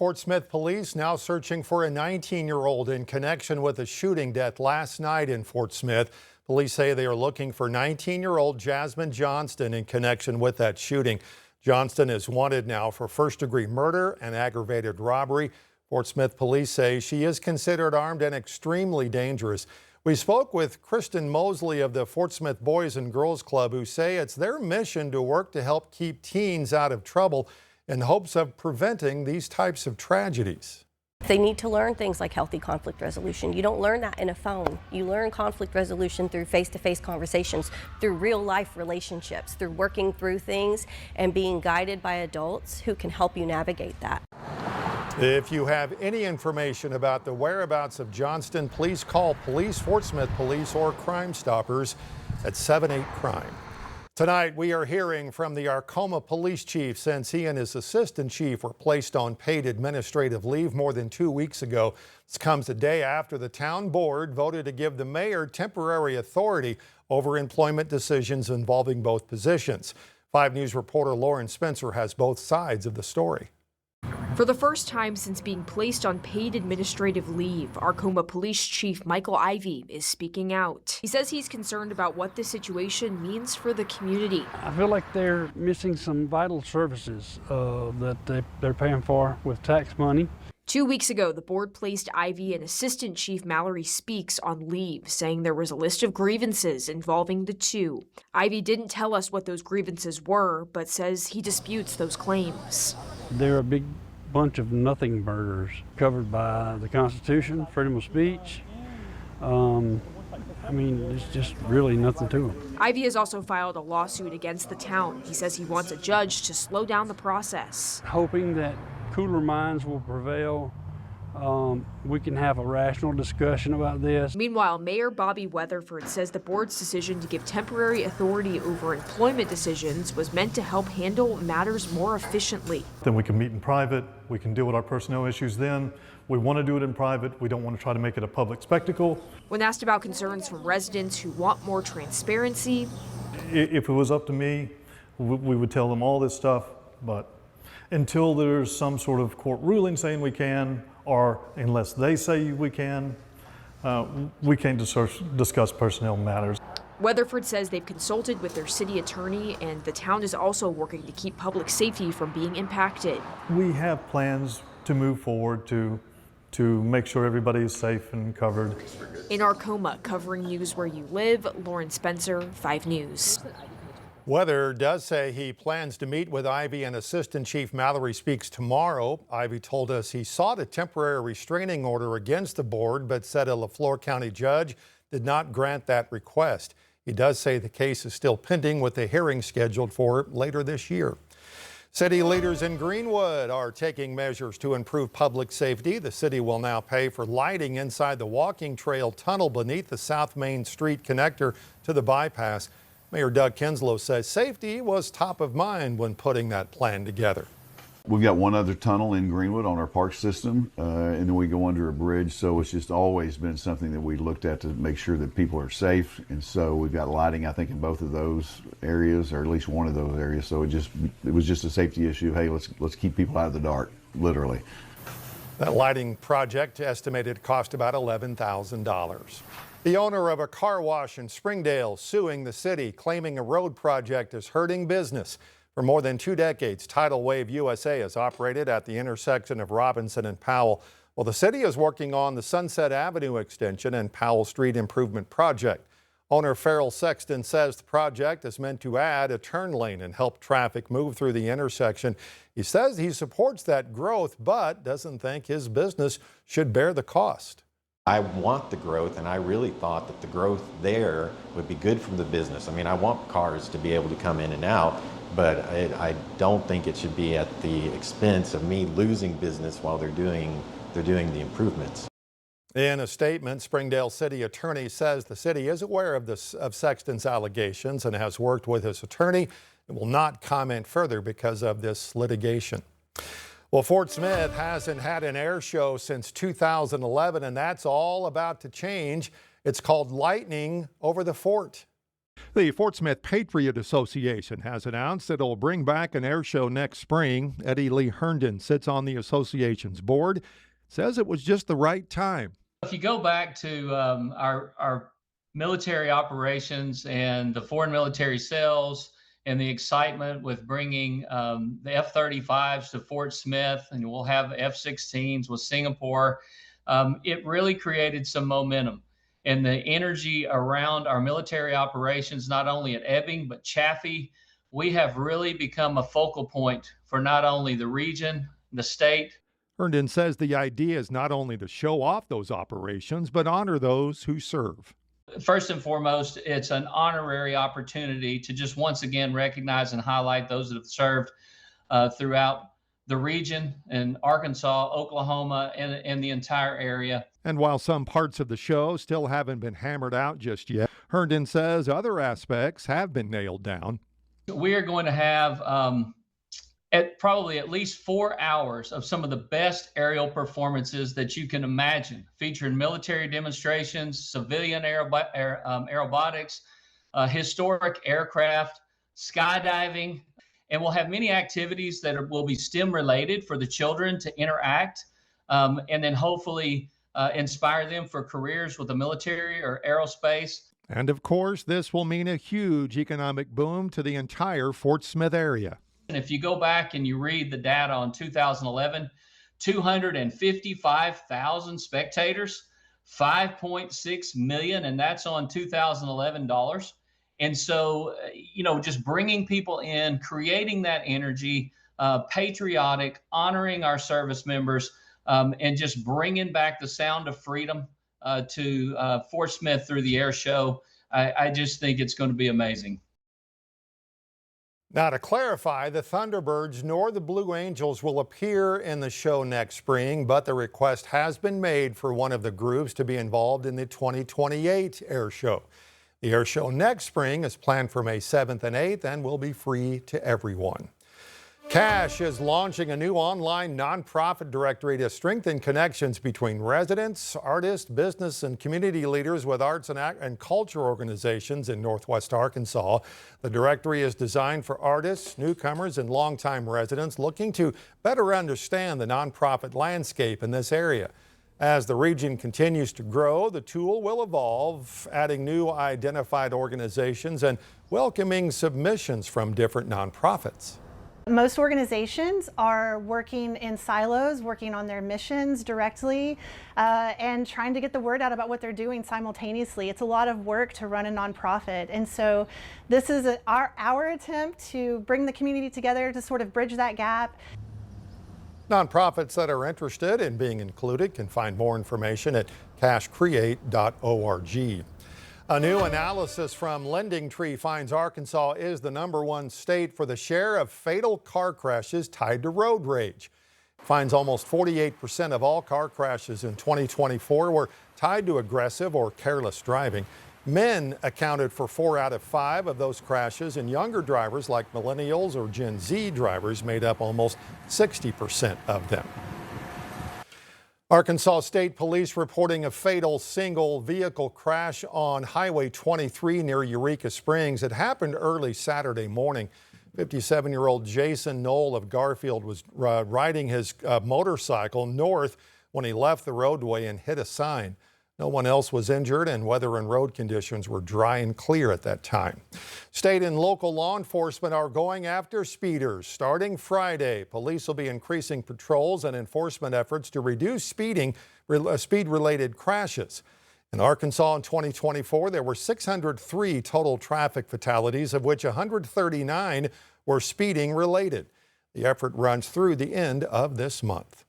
Fort Smith police now searching for a 19-year-old in connection with a shooting death last night in Fort Smith. Police say they are looking for 19-year-old Jasmine Johnston in connection with that shooting. Johnston is wanted now for first-degree murder and aggravated robbery. Fort Smith police say she is considered armed and extremely dangerous. We spoke with Kristen Mosley of the Fort Smith Boys and Girls Club, who say it's their mission to work to help keep teens out of trouble in hopes of preventing these types of tragedies. They need to learn things like healthy conflict resolution. You don't learn that in a phone. You learn conflict resolution through face-to-face conversations, through real-life relationships, through working through things and being guided by adults who can help you navigate that. If you have any information about the whereabouts of Johnston, please call police, Fort Smith Police, or Crime Stoppers at 78-CRIME. Tonight, we are hearing from the Arcoma police chief since he and his assistant chief were placed on paid administrative leave more than 2 weeks ago. This comes a day after the town board voted to give the mayor temporary authority over employment decisions involving both positions. 5 News reporter Lauren Spencer has both sides of the story. For the first time since being placed on paid administrative leave, Arcoma Police Chief Michael Ivey is speaking out. He says he's concerned about what this situation means for the community. I feel like they're missing some vital services that they're paying for with tax money. 2 weeks ago, the board placed Ivey and Assistant Chief Mallory Speaks on leave, saying there was a list of grievances involving the two. Ivey didn't tell us what those grievances were, but says he disputes those claims. They're a big bunch of nothing burgers covered by the Constitution, freedom of speech. It's just really nothing to them. Ivey has also filed a lawsuit against the town. He says he wants a judge to slow down the process. Hoping that cooler minds will prevail. We can have a rational discussion about this. Meanwhile, Mayor Bobby Weatherford says the board's decision to give temporary authority over employment decisions was meant to help handle matters more efficiently. Then we can meet in private. We can deal with our personnel issues then. We want to do it in private. We don't want to try to make it a public spectacle. When asked about concerns from residents who want more transparency, if it was up to me, we would tell them all this stuff, but until there's some sort of court ruling saying we can, or unless they say we can, we can't discuss personnel matters. Weatherford says they've consulted with their city attorney, and the town is also working to keep public safety from being impacted. We have plans to move forward to make sure everybody is safe and covered. In Arcoma, covering news where you live, Lauren Spencer, 5 News. Weather does say he plans to meet with Ivey and Assistant Chief Mallory Speaks tomorrow. Ivey told us he sought a temporary restraining order against the board, but said a LaFleur County judge did not grant that request. He does say the case is still pending with a hearing scheduled for later this year. City leaders in Greenwood are taking measures to improve public safety. The city will now pay for lighting inside the walking trail tunnel beneath the South Main Street connector to the bypass. Mayor Doug Kinslow says safety was top of mind when putting that plan together. We've got one other tunnel in Greenwood on our park system, and then we go under a bridge. So it's just always been something that we looked at to make sure that people are safe. And so we've got lighting, I think, in both of those areas, or at least one of those areas. So it was just a safety issue. Hey, let's keep people out of the dark, literally. That lighting project estimated to cost about $11,000. The owner of a car wash in Springdale suing the city, claiming a road project is hurting business. For more than 2 decades, Tidal Wave USA has operated at the intersection of Robinson and Powell. Well, the city is working on the Sunset Avenue extension and Powell Street improvement project. Owner Farrell Sexton says the project is meant to add a turn lane and help traffic move through the intersection. He says he supports that growth, but doesn't think his business should bear the cost. I want the growth, and I really thought that the growth there would be good for the business. I mean, I want cars to be able to come in and out, but I don't think it should be at the expense of me losing business while they're doing the improvements. In a statement, Springdale City Attorney says the city is aware of Sexton's allegations and has worked with his attorney and will not comment further because of this litigation. Well, Fort Smith hasn't had an air show since 2011, and that's all about to change. It's called Lightning Over the Fort. The Fort Smith Patriot Association has announced that it'll bring back an air show next spring. Eddie Lee Herndon sits on the association's board, says it was just the right time. If you go back to our military operations and the foreign military sales and the excitement with bringing the F-35s to Fort Smith, and we'll have F-16s with Singapore, it really created some momentum. And the energy around our military operations, not only at Ebbing, but Chaffee, we have really become a focal point for not only the region, the state. Herndon says the idea is not only to show off those operations, but honor those who serve. First and foremost, it's an honorary opportunity to just once again recognize and highlight those that have served throughout the region in Arkansas, Oklahoma, and the entire area. And while some parts of the show still haven't been hammered out just yet, Herndon says other aspects have been nailed down. We are going to have probably at least 4 hours of some of the best aerial performances that you can imagine, featuring military demonstrations, civilian aerobatics, historic aircraft, skydiving, and we'll have many activities that will be STEM related for the children to interact, and then hopefully inspire them for careers with the military or aerospace. And of course, this will mean a huge economic boom to the entire Fort Smith area. And if you go back and you read the data on 2011, 255,000 spectators, 5.6 million, and that's on 2011 dollars. And so, just bringing people in, creating that energy, patriotic, honoring our service members, and just bringing back the sound of freedom to Fort Smith through the air show. I just think it's going to be amazing. Now, to clarify, the Thunderbirds nor the Blue Angels will appear in the show next spring, but the request has been made for one of the groups to be involved in the 2028 air show. The air show next spring is planned for May 7th and 8th and will be free to everyone. Cash is launching a new online nonprofit directory to strengthen connections between residents, artists, business, and community leaders with arts and culture organizations in Northwest Arkansas. The directory is designed for artists, newcomers, and longtime residents looking to better understand the nonprofit landscape in this area. As the region continues to grow, the tool will evolve, adding new identified organizations and welcoming submissions from different nonprofits. Most organizations are working in silos, working on their missions directly, and trying to get the word out about what they're doing simultaneously. It's a lot of work to run a nonprofit, and so this is our attempt to bring the community together to sort of bridge that gap. Nonprofits that are interested in being included can find more information at cashcreate.org. A new analysis from Lending Tree finds Arkansas is the #1 state for the share of fatal car crashes tied to road rage. Finds almost 48% of all car crashes in 2024 were tied to aggressive or careless driving. Men accounted for 4 out of 5 of those crashes, and younger drivers like millennials or Gen Z drivers made up almost 60% of them. Arkansas State Police reporting a fatal single vehicle crash on Highway 23 near Eureka Springs. It happened early Saturday morning. 57-year-old Jason Knoll of Garfield was riding his motorcycle north when he left the roadway and hit a sign. No one else was injured, and weather and road conditions were dry and clear at that time. State and local law enforcement are going after speeders. Starting Friday, police will be increasing patrols and enforcement efforts to reduce speed-related crashes. In Arkansas in 2024, there were 603 total traffic fatalities, of which 139 were speeding related. The effort runs through the end of this month.